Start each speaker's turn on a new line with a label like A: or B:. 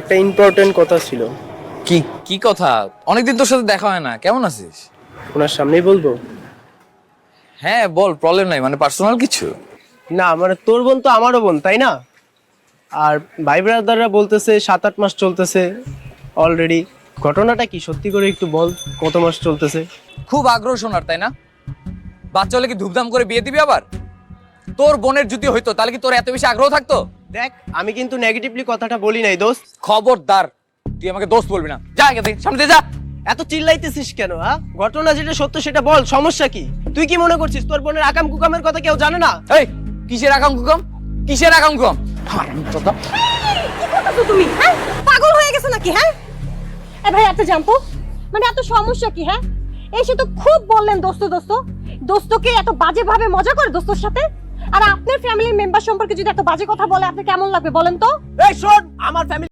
A: একটা ইম্পর্টেন্ট কথা ছিল।
B: কি কি কথা? অনেকদিন তোর সাথে দেখা হয় না, কেমন আছিস?
A: ওনার সামনেই বলবো?
B: হ্যাঁ বল, প্রবলেম নাই, মানে পার্সোনাল কিছু।
A: না মানে তোর বোন তো আমারও বোন, তাই না? আর ভাই ব্রাদাররা বলতেছে 7-8 মাস চলতেছে অলরেডি। ঘটনাটা কি সত্যি করে একটু বল, কত মাস চলতেছে?
B: খুব আগ্রহ শোনার, তাই না? বাচ্চা হলে কি ধুমধাম করে বিয়ে দিবি আবার? তোর বোনের যদি হইতো তাহলে কি তোর এত বেশি আগ্রহ থাকতো?
A: দেখ আমি কিন্তু নেগেটিভলি কথাটা বলি নাই দোস্ত।
B: খবরদার, তুই আমাকে দোস্ত বলবি না, যা এখান থেকে, সামনে দিয়ে যা।
A: এত চিল্লাইতেছিস কেন? হ্যাঁ, ঘটনা যেটা সত্য সেটা বল, সমস্যা কি? তুই কি মনে করছিস তোর বোনের আকাম কুকামের কথা কেউ জানে না?
B: এই কিসের আকাম কুকাম, কিসের আকাম কুকাম?
C: কি করতেছো তুমি? হ্যাঁ, পাগল হয়ে গেছো নাকি? হ্যাঁ এ ভাই, এত জানতো মানে এত সমস্যা কি? হ্যাঁ, এসে তো খুব বললেন দোস্ত দোস্ত। দোস্তকে এত বাজে ভাবে মজা করে দোস্তর সাথে। আর আপনার ফ্যামিলির মেম্বার সম্পর্কে যদি এত বাজে কথা বলে আপনার কেমন লাগবে বলেন তো?
A: এই শোন, আমার ফ্যামিলি